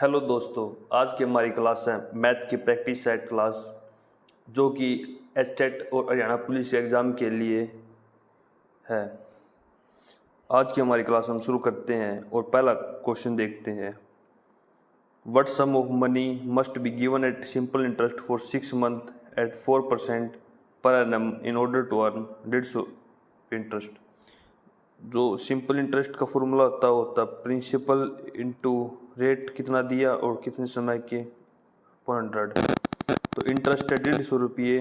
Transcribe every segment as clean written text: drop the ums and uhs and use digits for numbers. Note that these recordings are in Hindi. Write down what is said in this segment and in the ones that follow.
हेलो दोस्तों, आज की हमारी क्लास है मैथ की प्रैक्टिस सेट क्लास, जो कि एस्टेट और हरियाणा पुलिस एग्ज़ाम के लिए है। आज की हमारी क्लास हम शुरू करते हैं और पहला क्वेश्चन देखते हैं। What sum of money must be given at simple interest for 6 month at 4% per annum in order to earn 150 interest. जो सिंपल इंटरेस्ट का फॉर्मूला होता प्रिंसिपल इनटू रेट कितना दिया और कितने समय के 100। तो इंटरेस्ट है 150 रुपये,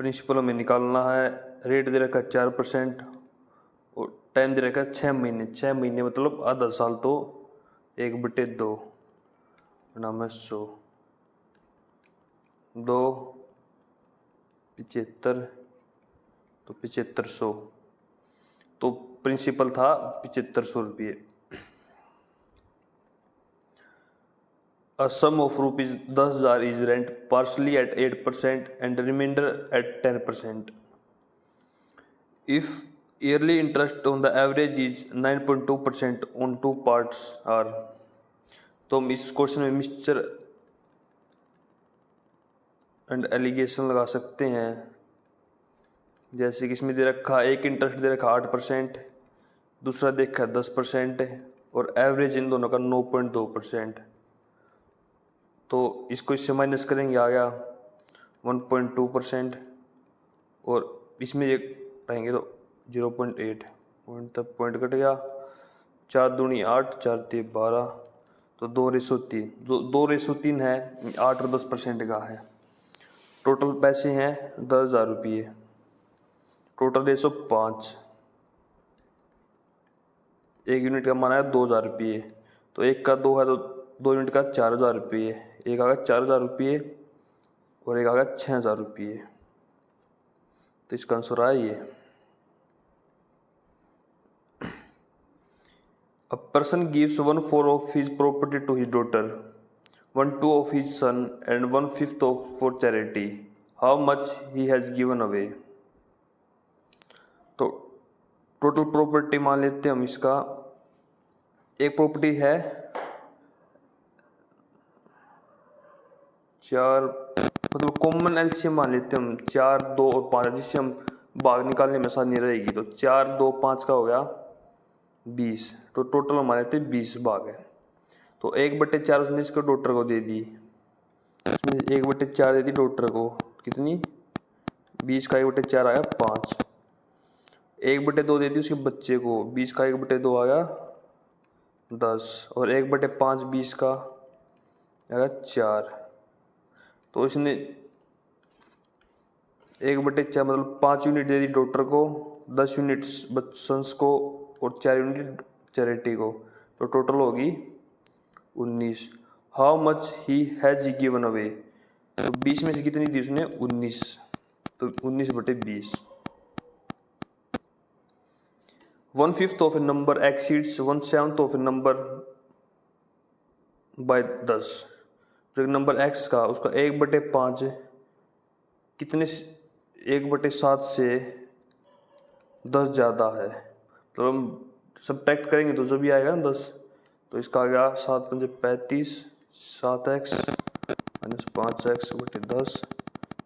प्रिंसिपल हमें निकालना है, रेट दे रखा है 4% और टाइम दे रखा है 6 महीने। 6 महीने मतलब आधा साल, तो 1/2 नाम है 100, 2 75, तो 7500। तो प्रिंसिपल था 7500 रुपये। A sum of rupees 10,000 is rent partially at 8% and the remainder at 10%. If yearly interest on the average is 9.2% on two parts are, तो हम इस क्वेश्चन में मिक्सचर एंड एलिगेशन लगा सकते हैं। जैसे कि इसमें दे रखा एक इंटरेस्ट दे रखा 8%, दूसरा देखा 10% और एवरेज इन दोनों का 9.2%। तो इसको इससे माइनस करेंगे, आ गया 1.2%, और इसमें ये रहेंगे तो 0.8 पॉइंट, तब पॉइंट कट गया। 4 दूनी 8, 4 3 12, तो 2:3। 2:3 है, 8 और 10% का है। टोटल पैसे हैं 10,000 रुपये, टोटल रेशो 5। एक यूनिट का माना है 2,000 रुपये, तो एक का 2 है तो 2 यूनिट का 4,000 रुपये। एक आ गया 4,000 रुपये और एक आ गया 6,000 रुपये। तो इसका आंसर आया ये। A person gives 1/4 of his property to his daughter, 1/2 of his son, and 1/5 of for charity. How much he has given away? तो टोटल प्रॉपर्टी मान लेते हैं हम इसका। एक प्रॉपर्टी है 4, मतलब कॉमन एलसीएम मान लेते हैं हम 4, 2 और 5, जिससे हम भाग निकालने में आसानी रहेगी। तो 4, 2, 5 का हो गया 20, तो टोटल हमारे थे 20 भाग है। तो 1/4 उसने इसको डॉटर को दे दी, इसमें 1/4 दे दी डॉटर को, कितनी 20 का 1/4 आया 5। 1/2 दे दी उसके बच्चे को, 20 का 1/2 आया 10, और 1/5 20 का आया 4। तो इसने 1/4 मतलब 5 यूनिट दे दी डॉटर को, 10 यूनिट सन्स को और 4 यूनिट चैरिटी को, तो टोटल होगी 19। How much he has given away, तो 20 में से कितनी दी उसने 19, तो 19/20। 1/5 of A number exceeds 1/7 of A number by 10। जो नंबर एक्स का उसका 1/5 कितने 1/7 से 10 ज़्यादा है, तो हम सब्ट्रैक्ट करेंगे तो जो भी आएगा ना 10, तो इसका आ गया 7 5 35, 7x माइनस 5x/10,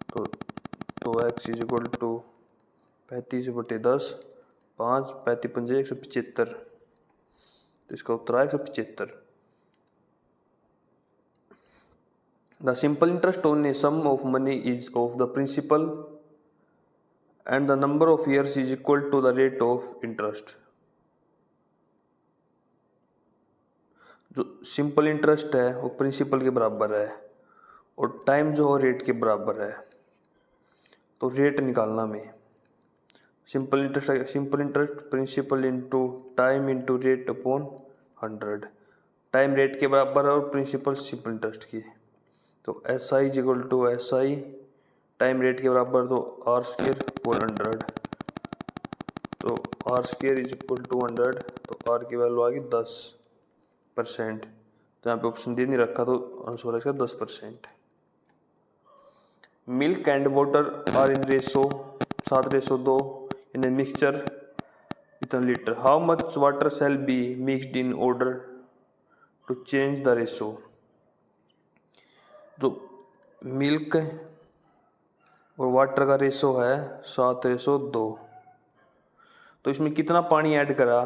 तो 2x इज इक्वल टू 35/10, 5 35 5 175, तो इसका उत्तर आया 175। The simple interest on a sum of money is of the principal and the number of years is equal to the rate of interest. जो सिंपल इंटरेस्ट है वो प्रिंसिपल के बराबर है और टाइम जो है रेट के बराबर है। तो रेट निकालना में simple interest principal into time into rate upon 100। Time rate के बराबर है और प्रिंसिपल सिंपल इंटरेस्ट की, तो S I is equal to S I, time rate के बराबर तो r² पर 100, तो r² इज इक्वल टू 100, तो r की वैल्यू आ गई 10%। तो यहाँ पे ऑप्शन दे नहीं रखा, तो आंसर है इसका 10%। Milk and water are in ratio 7:2 in a mixture इतना लीटर। How much water shall be mixed in order to change the ratio. जो मिल्क और वाटर का रेशो है 7:2, तो इसमें कितना पानी ऐड करा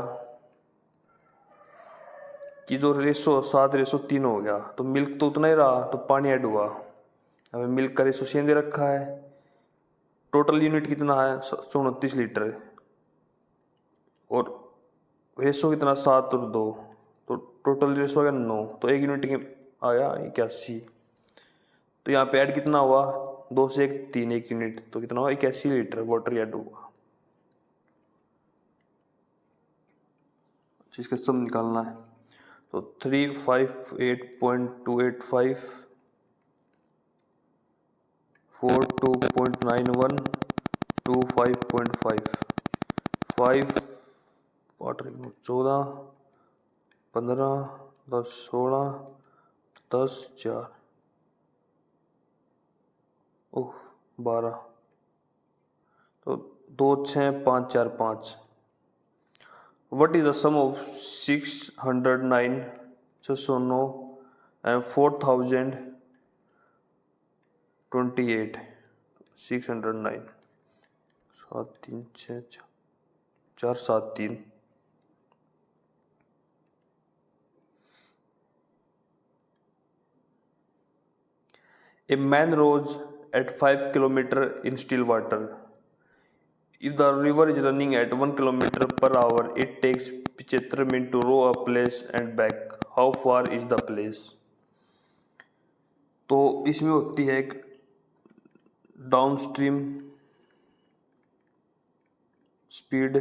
कि जो रेशो 7:3 हो गया, तो मिल्क तो उतना ही रहा, तो पानी ऐड हुआ। हमें मिल्क का रेशो सेम दे रखा है, टोटल यूनिट कितना है 129 लीटर, और रेशो कितना 7:2, तो टोटल रेशो हो गया 9, तो एक यूनिट की आया 81। तो यहाँ पे ऐड कितना हुआ 2 से 1 3, एक यूनिट, तो कितना हुआ 81 लीटर वाटर ऐड हुआ। इसका सम निकालना है, तो 358.285 42.91 25.5 5 वाटर 14 15 10 16 10 4 ओह 12, तो 2 6 5 4 5। What is the sum of 609 609 and 4028? 609 7 3 6 4 7 3। A man rows at 5 kilometer in still water. If the river is running at 1 kilometer per hour, it takes 75 minutes to row a place and back. How far is the place? तो इसमें होती है एक डाउनस्ट्रीम स्पीड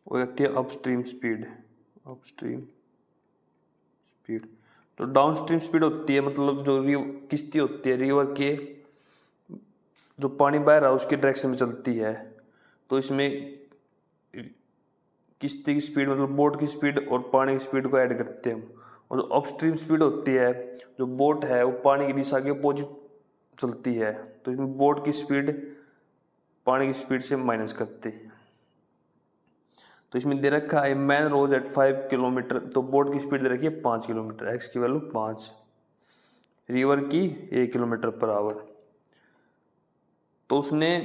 और होती है अपस्ट्रीम स्पीड। तो डाउनस्ट्रीम स्पीड होती है मतलब जो किश्ती होती है रिवर के जो पानी बह रहा है उसके डायरेक्शन में चलती है, तो इसमें किश्ती की स्पीड मतलब बोट की स्पीड और पानी की स्पीड को ऐड करते हैं। और जो अपस्ट्रीम स्पीड होती है, जो बोट है वो पानी की दिशा के अपोजिट चलती है, तो इसमें बोट की स्पीड पानी की स्पीड से माइनस करते हैं। तो इसमें दे रखा है मैन रोज एट 5 किलोमीटर, तो बोट की स्पीड दे रखी है 5 किलोमीटर, एक्स की वैल्यू 5, रिवर की 1 किलोमीटर पर आवर। तो उसने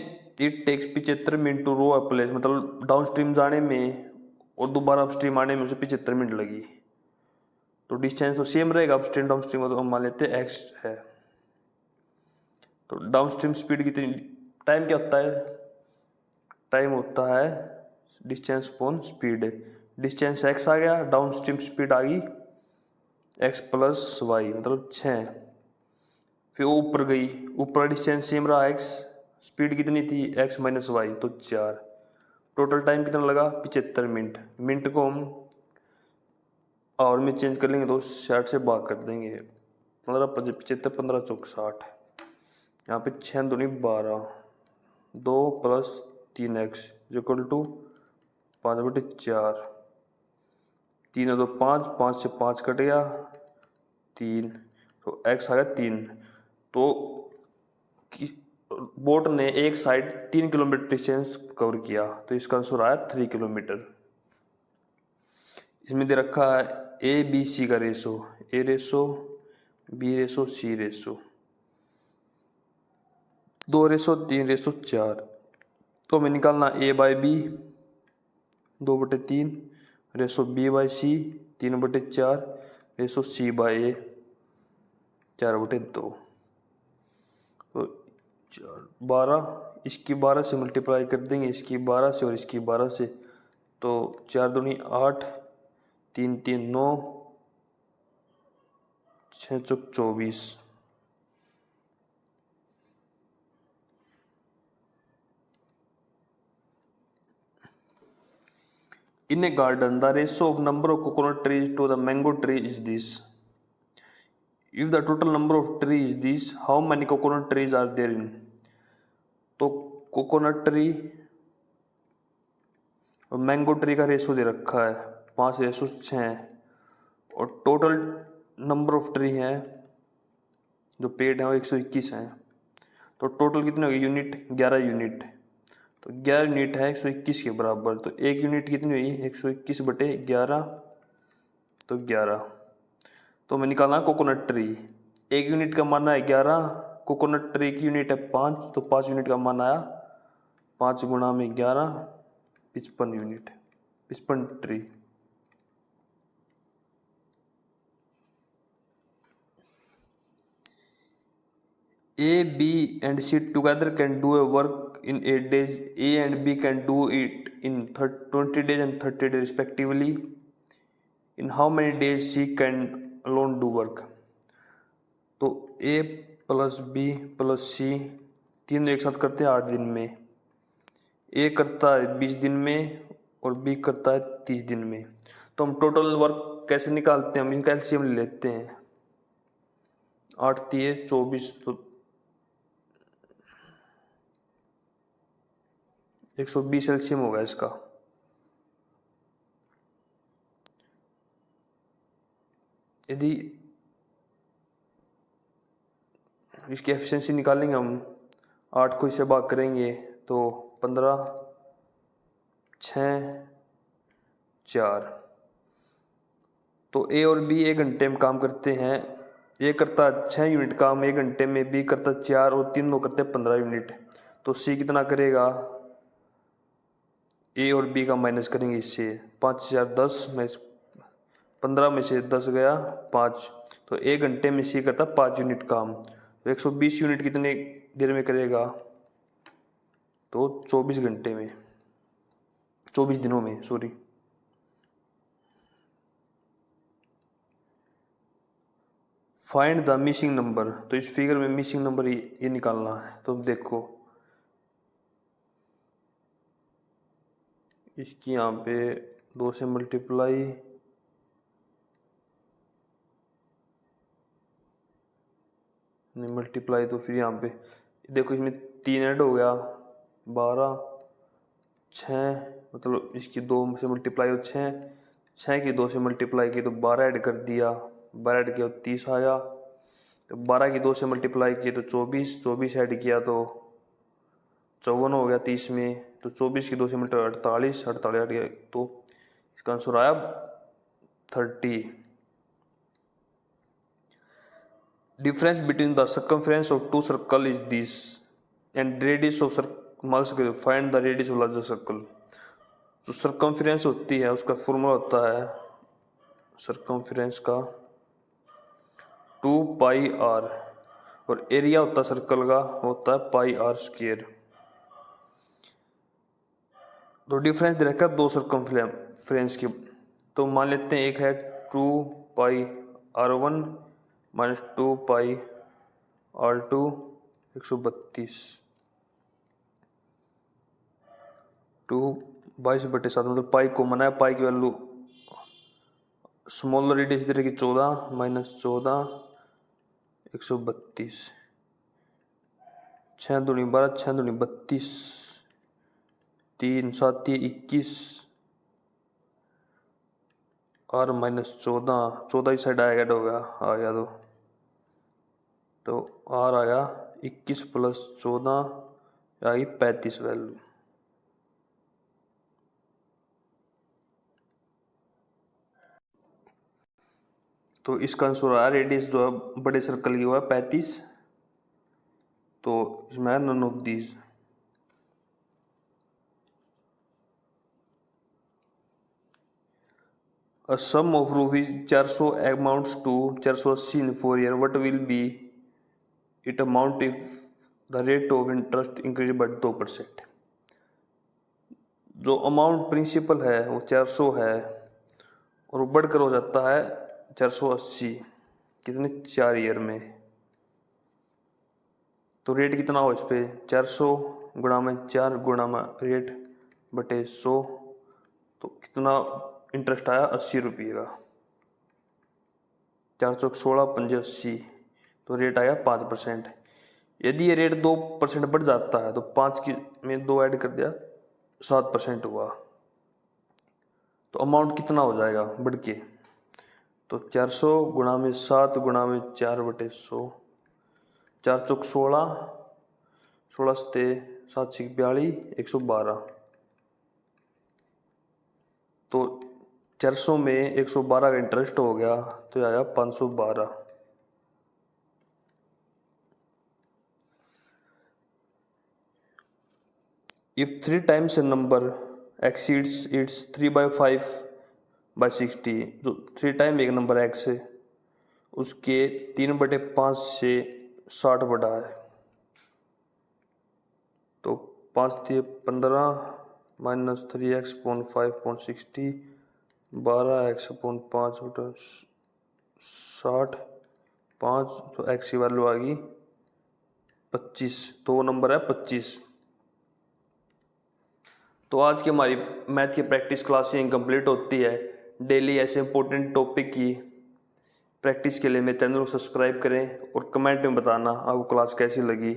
it takes 75 minute to row a place, मतलब डाउन स्ट्रीम जाने में और दोबारा अपस्ट्रीम आने में उसे 75 मिनट लगी। तो डिस्टेंस तो सेम रहेगा अपस्ट्रीम डाउन स्ट्रीम, तो हम मान लेते हैं एक्स है। तो डाउन स्ट्रीम स्पीड कितनी, टाइम क्या होता है, टाइम होता है distance upon speed. Distance X आ गया, डाउन स्ट्रीम स्पीड आ गई एक्स प्लस वाई मतलब 6, फिर वो ऊपर गई, ऊपर डिस्टेंस सेम रहा एक्स, स्पीड कितनी थी एक्स माइनस वाई तो 4, टोटल टाइम कितना लगा 75 मिनट। मिनट को हम आवर में चेंज कर लेंगे तो 60 से भाग कर देंगे, 15 75 15 चौक 60, यहाँ पे 6 दूनी 12, 2 + 3x इक्वल टू 5/4, 3 2 5, 5 से 5 कट गया 3, तो x आ गया 3। तो बोट ने एक साइड 3 किलोमीटर डिस्टेंस कवर किया, तो इसका आंसर आया 3 किलोमीटर। इसमें दे रखा है ए बी सी का ratio, A ratio B ratio C ratio, 2 ratio 3 ratio 4, तो हमें निकालना A by B 2/3 ratio B by C 3/4 ratio C by A 4/2, तो 12, इसकी 12 से मल्टीप्लाई कर देंगे, इसकी 12 से और इसकी 12 से, तो 4 दूनी 8, 3 3 9, 6 चौक 24। In a garden, the ratio of number of coconut trees to the mango tree is this. If the total number of trees is this, how many coconut trees are there in? तो कोकोनट ट्री और मैंगो ट्री का रेशो दे रखा है 5:6, और टोटल नंबर ऑफ ट्री हैं जो पेड़ हैं वो 121 हैं, तो टोटल कितने हो गए यूनिट 11 यूनिट, तो 11 यूनिट है 121 के बराबर। तो 1 यूनिट कितनी हुई 121/11, तो 11। तो हमें निकालना है कोकोनट ट्री। 1 यूनिट का मान है 11, कोकोनट ट्री की यूनिट है 5, तो 5 यूनिट का मान आया 5 गुणा में 11, 55 unit, 55 tree. A, B and C together can do a work in 8 days. A and B can do it in 20 days and 30 days respectively. In how many days C can alone do work? तो A plus B plus C तीनों एक साथ करते हैं 8 दिन में। A करता है 20 दिन में और B करता है 30 दिन में। तो हम टोटल वर्क कैसे निकालते हैं, हम इनका एलसीएम ले लेते हैं। 8 3 24, तो 120 एलसीएम होगा इसका। यदि इसकी एफिशिएंसी निकालेंगे हम, 8 को इससे भाग करेंगे तो 15, 6, 4। तो ए और बी 1 घंटे में काम करते हैं। ए करता 6 यूनिट काम 1 घंटे में, बी करता 4 और तीनों करते 15 यूनिट। तो सी कितना करेगा, ए और बी का माइनस करेंगे इससे। 5 4 10 में 15 में से 10 गया 5, तो 1 घंटे में सी करता 5 यूनिट काम। तो 120 यूनिट कितने देर में करेगा, तो 24 घंटे में, 24 दिनों में, sorry. Find the missing number. तो इस फिगर में मिसिंग नंबर ये निकालना है। तो देखो इसकी यहाँ पे 2 से मल्टीप्लाई, नहीं मल्टीप्लाई, तो फिर यहाँ पे देखो इसमें 3 ऐड हो गया 12, 6, मतलब इसकी 2 से मल्टीप्लाई हो 6 की 2 से मल्टीप्लाई की तो 12 ऐड कर दिया, 12 ऐड किया तो 30 आया। तो 12 की 2 से मल्टीप्लाई किए तो 24, 24 ऐड किया तो 54 हो गया 30 में। तो 24 की 2 से मल्टीप्लाई 48, 48 ऐड किया तो इसका आंसर आया 30। Difference between the circumference of 2 circle is this, and radius of circle, find the radius of larger circle। जो circumference होती है उसका फॉर्मूला होता है circumference का 2 पाई r, और एरिया होता है सर्कल का होता है पाई r स्क्वायर। तो डिफरेंस दे रखा है 2 सर्कमफ्रेंस की। तो मान लेते हैं एक है 2 पाई r1 माइनस 2 पाई r2 132, 22/7, मतलब पाई को मना है। पाई की वैल्यू स्मॉलर रेडियस दे रखी 14 माइनस 14 132, 6 दूनी 12, 6 दूनी 32, 3 7 21, r माइनस 14, 14 इस साइड आएगा ऐड होगा आ गया, तो r आया 21 प्लस 14 आई 35 वैल्यू। तो इसका आंसर आया रेडियस जो है बड़े सर्कल की हुआ है 35। तो इसमें none of these. A sum of rupees 400 amounts to 480 in 4 years. What will be it amount if the rate of interest increase by 2%? जो अमाउंट प्रिंसिपल है वो 400 है और वो बढ़कर हो जाता है 480, कितने 4 ईयर में। तो रेट कितना हो इस पर 400 गुणा में 4 गुणा में रेट बटे 100, तो कितना इंटरेस्ट आया 80 रुपये का। 416 पंजे 80, तो रेट आया 5%। यदि ये रेट 2% बढ़ जाता है तो 5 की में 2 ऐड कर दिया 7% हुआ, तो अमाउंट कितना हो जाएगा बढ़ के। तो 400 गुणा में 7 गुणा में 4 बटे 100, 4 चौक 16, 16 सते 742 112। तो 400 में 112 का इंटरेस्ट हो गया तो ये आया 512। If 3 times A number exceeds its 3/5/60, जो 3 टाइम एक नंबर एक्स है उसके 3/5 से 60 बड़ा है। तो 5 दिए 15 माइनस 3x/5/60, 12x/5/60, 5 तो एक्स की वैल्यू आ गई 25। तो वो नंबर है 25। तो आज की हमारी मैथ की प्रैक्टिस क्लास यहीं कंप्लीट होती है। डेली ऐसे इंपॉर्टेंट टॉपिक की प्रैक्टिस के लिए मेरे चैनल को सब्सक्राइब करें और कमेंट में बताना आपको क्लास कैसी लगी।